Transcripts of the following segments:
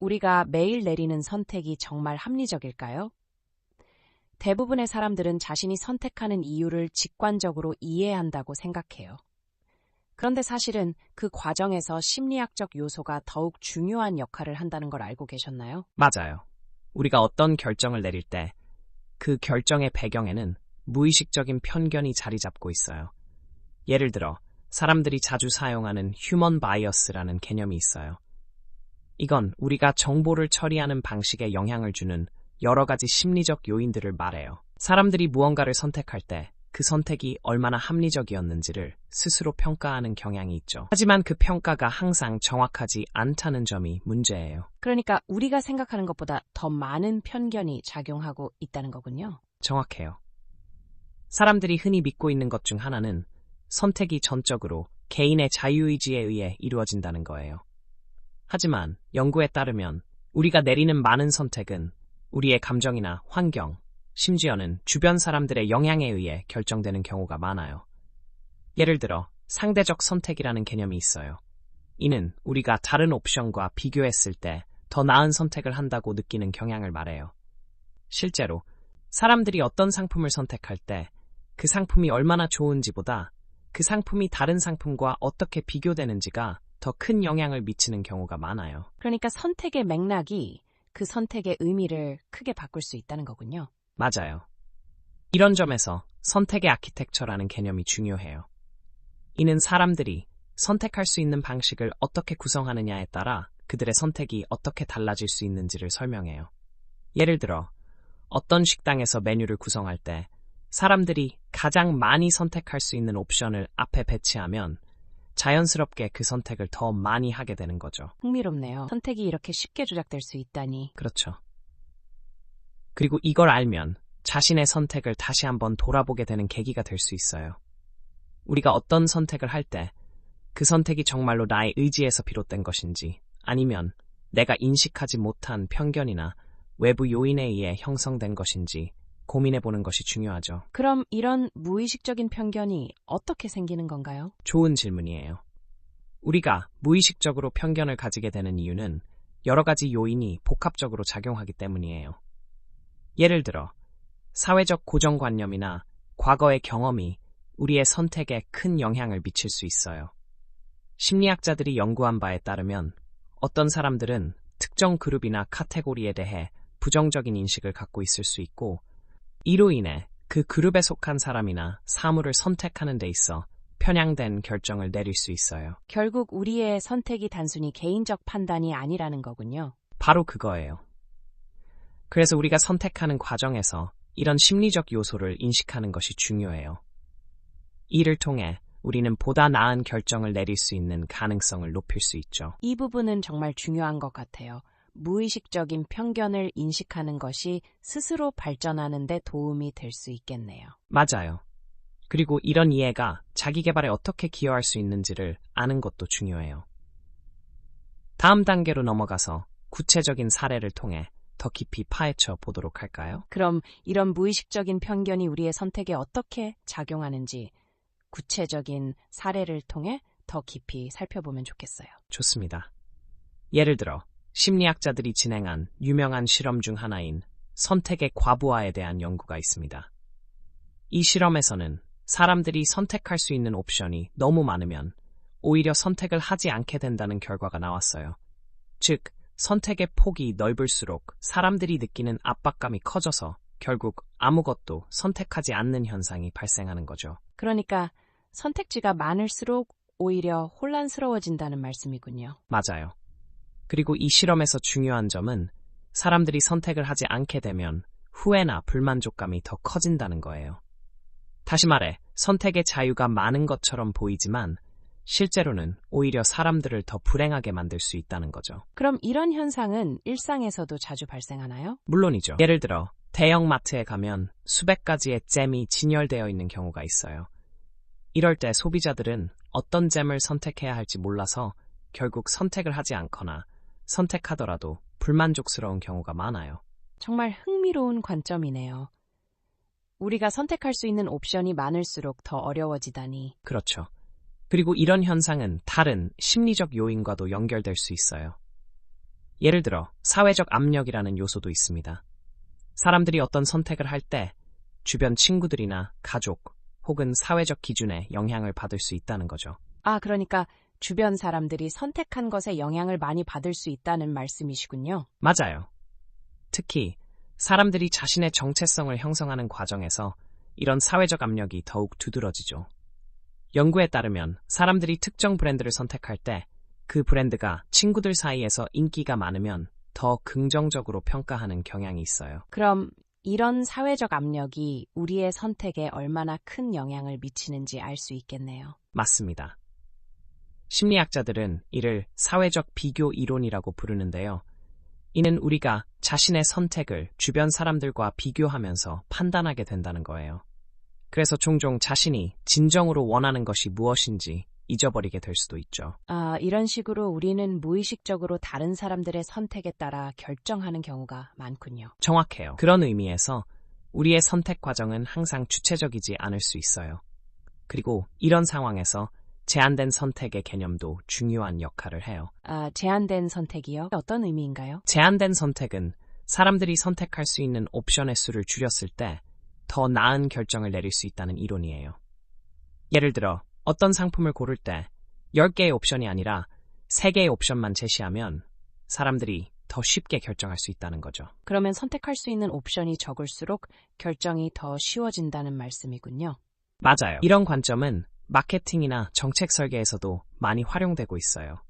우리가 매일 내리는 선택이 정말 합리적일까요? 대부분의 사람들은 자신이 선택하는 이유를 직관적으로 이해한다고 생각해요. 그런데 사실은 그 과정에서 심리학적 요소가 더욱 중요한 역할을 한다는 걸 알고 계셨나요? 맞아요. 우리가 어떤 결정을 내릴 때 그 결정의 배경에는 무의식적인 편견이 자리 잡고 있어요. 예를 들어 사람들이 자주 사용하는 휴먼 바이어스라는 개념이 있어요. 이건 우리가 정보를 처리하는 방식에 영향을 주는 여러 가지 심리적 요인들을 말해요. 사람들이 무언가를 선택할 때 그 선택이 얼마나 합리적이었는지를 스스로 평가하는 경향이 있죠. 하지만 그 평가가 항상 정확하지 않다는 점이 문제예요. 그러니까 우리가 생각하는 것보다 더 많은 편견이 작용하고 있다는 거군요. 정확해요. 사람들이 흔히 믿고 있는 것 중 하나는 선택이 전적으로 개인의 자유의지에 의해 이루어진다는 거예요. 하지만 연구에 따르면 우리가 내리는 많은 선택은 우리의 감정이나 환경, 심지어는 주변 사람들의 영향에 의해 결정되는 경우가 많아요. 예를 들어 상대적 선택이라는 개념이 있어요. 이는 우리가 다른 옵션과 비교했을 때 더 나은 선택을 한다고 느끼는 경향을 말해요. 실제로 사람들이 어떤 상품을 선택할 때 그 상품이 얼마나 좋은지보다 그 상품이 다른 상품과 어떻게 비교되는지가 더 큰 영향을 미치는 경우가 많아요. 그러니까 선택의 맥락이 그 선택의 의미를 크게 바꿀 수 있다는 거군요. 맞아요. 이런 점에서 선택의 아키텍처라는 개념이 중요해요. 이는 사람들이 선택할 수 있는 방식을 어떻게 구성하느냐에 따라 그들의 선택이 어떻게 달라질 수 있는지를 설명해요. 예를 들어 어떤 식당에서 메뉴를 구성할 때 사람들이 가장 많이 선택할 수 있는 옵션을 앞에 배치하면 자연스럽게 그 선택을 더 많이 하게 되는 거죠. 흥미롭네요. 선택이 이렇게 쉽게 조작될 수 있다니. 그렇죠. 그리고 이걸 알면 자신의 선택을 다시 한번 돌아보게 되는 계기가 될 수 있어요. 우리가 어떤 선택을 할 때 그 선택이 정말로 나의 의지에서 비롯된 것인지 아니면 내가 인식하지 못한 편견이나 외부 요인에 의해 형성된 것인지 고민해보는 것이 중요하죠. 그럼 이런 무의식적인 편견이 어떻게 생기는 건가요? 좋은 질문이에요. 우리가 무의식적으로 편견을 가지게 되는 이유는 여러 가지 요인이 복합적으로 작용하기 때문이에요. 예를 들어 사회적 고정관념이나 과거의 경험이 우리의 선택에 큰 영향을 미칠 수 있어요. 심리학자들이 연구한 바에 따르면 어떤 사람들은 특정 그룹이나 카테고리에 대해 부정적인 인식을 갖고 있을 수 있고 이로 인해 그 그룹에 속한 사람이나 사물을 선택하는 데 있어 편향된 결정을 내릴 수 있어요. 결국 우리의 선택이 단순히 개인적 판단이 아니라는 거군요. 바로 그거예요. 그래서 우리가 선택하는 과정에서 이런 심리적 요소를 인식하는 것이 중요해요. 이를 통해 우리는 보다 나은 결정을 내릴 수 있는 가능성을 높일 수 있죠. 이 부분은 정말 중요한 것 같아요. 무의식적인 편견을 인식하는 것이 스스로 발전하는 데 도움이 될 수 있겠네요. 맞아요. 그리고 이런 이해가 자기 개발에 어떻게 기여할 수 있는지를 아는 것도 중요해요. 다음 단계로 넘어가서 구체적인 사례를 통해 더 깊이 파헤쳐 보도록 할까요? 그럼 이런 무의식적인 편견이 우리의 선택에 어떻게 작용하는지 구체적인 사례를 통해 더 깊이 살펴보면 좋겠어요. 좋습니다. 예를 들어 심리학자들이 진행한 유명한 실험 중 하나인 선택의 과부하에 대한 연구가 있습니다. 이 실험에서는 사람들이 선택할 수 있는 옵션이 너무 많으면 오히려 선택을 하지 않게 된다는 결과가 나왔어요. 즉, 선택의 폭이 넓을수록 사람들이 느끼는 압박감이 커져서 결국 아무것도 선택하지 않는 현상이 발생하는 거죠. 그러니까 선택지가 많을수록 오히려 혼란스러워진다는 말씀이군요. 맞아요. 그리고 이 실험에서 중요한 점은 사람들이 선택을 하지 않게 되면 후회나 불만족감이 더 커진다는 거예요. 다시 말해, 선택의 자유가 많은 것처럼 보이지만 실제로는 오히려 사람들을 더 불행하게 만들 수 있다는 거죠. 그럼 이런 현상은 일상에서도 자주 발생하나요? 물론이죠. 예를 들어 대형 마트에 가면 수백 가지의 잼이 진열되어 있는 경우가 있어요. 이럴 때 소비자들은 어떤 잼을 선택해야 할지 몰라서 결국 선택을 하지 않거나 선택하더라도 불만족스러운 경우가 많아요. 정말 흥미로운 관점이네요. 우리가 선택할 수 있는 옵션이 많을수록 더 어려워지다니. 그렇죠. 그리고 이런 현상은 다른 심리적 요인과도 연결될 수 있어요. 예를 들어 사회적 압력이라는 요소도 있습니다. 사람들이 어떤 선택을 할 때 주변 친구들이나 가족 혹은 사회적 기준에 영향을 받을 수 있다는 거죠. 그러니까 주변 사람들이 선택한 것에 영향을 많이 받을 수 있다는 말씀이시군요. 맞아요. 특히 사람들이 자신의 정체성을 형성하는 과정에서 이런 사회적 압력이 더욱 두드러지죠. 연구에 따르면 사람들이 특정 브랜드를 선택할 때 그 브랜드가 친구들 사이에서 인기가 많으면 더 긍정적으로 평가하는 경향이 있어요. 그럼 이런 사회적 압력이 우리의 선택에 얼마나 큰 영향을 미치는지 알 수 있겠네요. 맞습니다. 심리학자들은 이를 사회적 비교 이론이라고 부르는데요. 이는 우리가 자신의 선택을 주변 사람들과 비교하면서 판단하게 된다는 거예요. 그래서 종종 자신이 진정으로 원하는 것이 무엇인지 잊어버리게 될 수도 있죠. 이런 식으로 우리는 무의식적으로 다른 사람들의 선택에 따라 결정하는 경우가 많군요. 정확해요. 그런 의미에서 우리의 선택 과정은 항상 주체적이지 않을 수 있어요. 그리고 이런 상황에서 제한된 선택의 개념도 중요한 역할을 해요. 제한된 선택이요? 어떤 의미인가요? 제한된 선택은 사람들이 선택할 수 있는 옵션의 수를 줄였을 때 더 나은 결정을 내릴 수 있다는 이론이에요. 예를 들어 어떤 상품을 고를 때 10개의 옵션이 아니라 3개의 옵션만 제시하면 사람들이 더 쉽게 결정할 수 있다는 거죠. 그러면 선택할 수 있는 옵션이 적을수록 결정이 더 쉬워진다는 말씀이군요. 맞아요. 이런 관점은 마케팅이나 정책 설계에서도 많이 활용되고 있어요.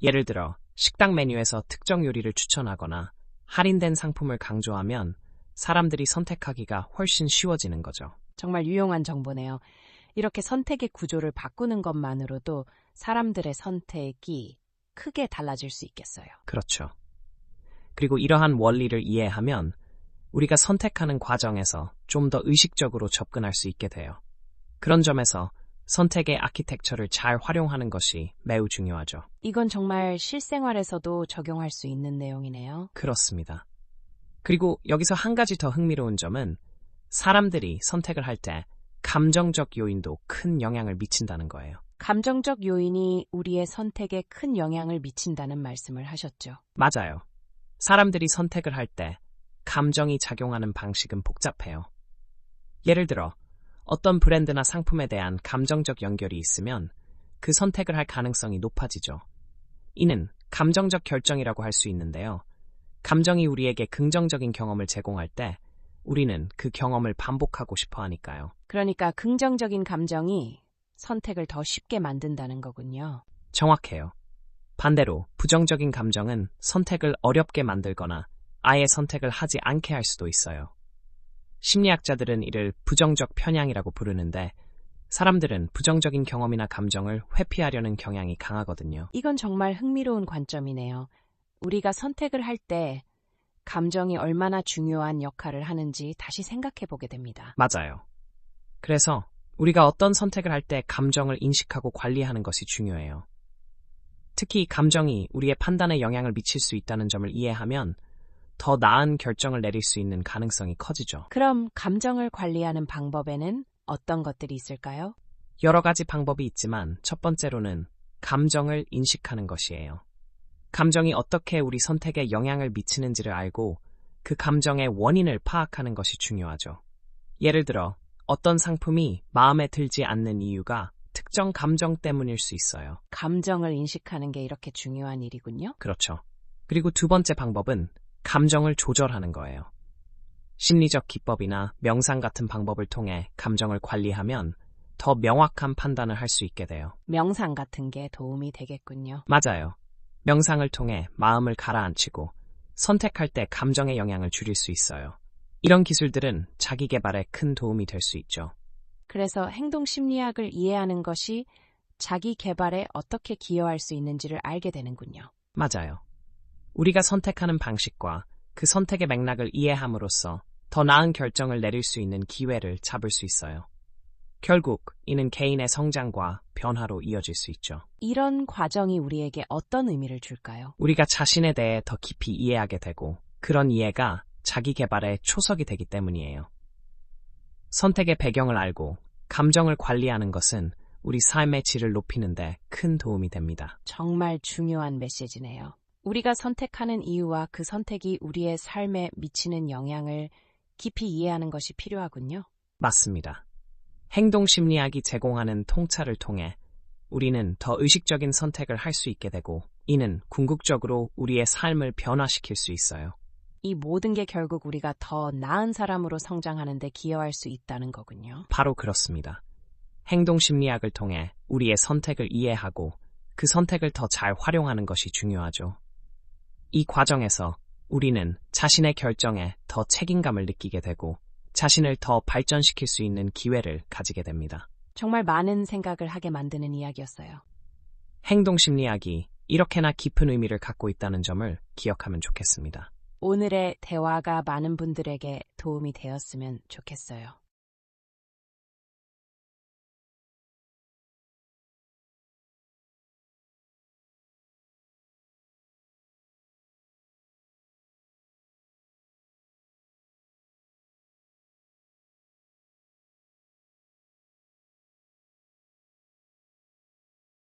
예를 들어 식당 메뉴에서 특정 요리를 추천하거나 할인된 상품을 강조하면 사람들이 선택하기가 훨씬 쉬워지는 거죠. 정말 유용한 정보네요. 이렇게 선택의 구조를 바꾸는 것만으로도 사람들의 선택이 크게 달라질 수 있겠어요. 그렇죠. 그리고 이러한 원리를 이해하면 우리가 선택하는 과정에서 좀 더 의식적으로 접근할 수 있게 돼요. 그런 점에서 선택의 아키텍처를 잘 활용하는 것이 매우 중요하죠. 이건 정말 실생활에서도 적용할 수 있는 내용이네요. 그렇습니다. 그리고 여기서 한 가지 더 흥미로운 점은 사람들이 선택을 할 때 감정적 요인도 큰 영향을 미친다는 거예요. 감정적 요인이 우리의 선택에 큰 영향을 미친다는 말씀을 하셨죠. 맞아요. 사람들이 선택을 할 때 감정이 작용하는 방식은 복잡해요. 예를 들어 어떤 브랜드나 상품에 대한 감정적 연결이 있으면 그 선택을 할 가능성이 높아지죠. 이는 감정적 결정이라고 할 수 있는데요. 감정이 우리에게 긍정적인 경험을 제공할 때 우리는 그 경험을 반복하고 싶어 하니까요. 그러니까 긍정적인 감정이 선택을 더 쉽게 만든다는 거군요. 정확해요. 반대로 부정적인 감정은 선택을 어렵게 만들거나 아예 선택을 하지 않게 할 수도 있어요. 심리학자들은 이를 부정적 편향이라고 부르는데 사람들은 부정적인 경험이나 감정을 회피하려는 경향이 강하거든요. 이건 정말 흥미로운 관점이네요. 우리가 선택을 할 때 감정이 얼마나 중요한 역할을 하는지 다시 생각해 보게 됩니다. 맞아요. 그래서 우리가 어떤 선택을 할 때 감정을 인식하고 관리하는 것이 중요해요. 특히 감정이 우리의 판단에 영향을 미칠 수 있다는 점을 이해하면 더 나은 결정을 내릴 수 있는 가능성이 커지죠. 그럼 감정을 관리하는 방법에는 어떤 것들이 있을까요? 여러 가지 방법이 있지만 첫 번째로는 감정을 인식하는 것이에요. 감정이 어떻게 우리 선택에 영향을 미치는지를 알고 그 감정의 원인을 파악하는 것이 중요하죠. 예를 들어 어떤 상품이 마음에 들지 않는 이유가 특정 감정 때문일 수 있어요. 감정을 인식하는 게 이렇게 중요한 일이군요. 그렇죠. 그리고 두 번째 방법은 감정을 조절하는 거예요. 심리적 기법이나 명상 같은 방법을 통해 감정을 관리하면 더 명확한 판단을 할 수 있게 돼요. 명상 같은 게 도움이 되겠군요. 맞아요. 명상을 통해 마음을 가라앉히고 선택할 때 감정의 영향을 줄일 수 있어요. 이런 기술들은 자기 개발에 큰 도움이 될 수 있죠. 그래서 행동 심리학을 이해하는 것이 자기 개발에 어떻게 기여할 수 있는지를 알게 되는군요. 맞아요. 우리가 선택하는 방식과 그 선택의 맥락을 이해함으로써 더 나은 결정을 내릴 수 있는 기회를 잡을 수 있어요. 결국 이는 개인의 성장과 변화로 이어질 수 있죠. 이런 과정이 우리에게 어떤 의미를 줄까요? 우리가 자신에 대해 더 깊이 이해하게 되고 그런 이해가 자기 개발의 초석이 되기 때문이에요. 선택의 배경을 알고 감정을 관리하는 것은 우리 삶의 질을 높이는 데 큰 도움이 됩니다. 정말 중요한 메시지네요. 우리가 선택하는 이유와 그 선택이 우리의 삶에 미치는 영향을 깊이 이해하는 것이 필요하군요. 맞습니다. 행동심리학이 제공하는 통찰을 통해 우리는 더 의식적인 선택을 할 수 있게 되고 이는 궁극적으로 우리의 삶을 변화시킬 수 있어요. 이 모든 게 결국 우리가 더 나은 사람으로 성장하는 데 기여할 수 있다는 거군요. 바로 그렇습니다. 행동심리학을 통해 우리의 선택을 이해하고 그 선택을 더 잘 활용하는 것이 중요하죠. 이 과정에서 우리는 자신의 결정에 더 책임감을 느끼게 되고 자신을 더 발전시킬 수 있는 기회를 가지게 됩니다. 정말 많은 생각을 하게 만드는 이야기였어요. 행동심리학이 이렇게나 깊은 의미를 갖고 있다는 점을 기억하면 좋겠습니다. 오늘의 대화가 많은 분들에게 도움이 되었으면 좋겠어요.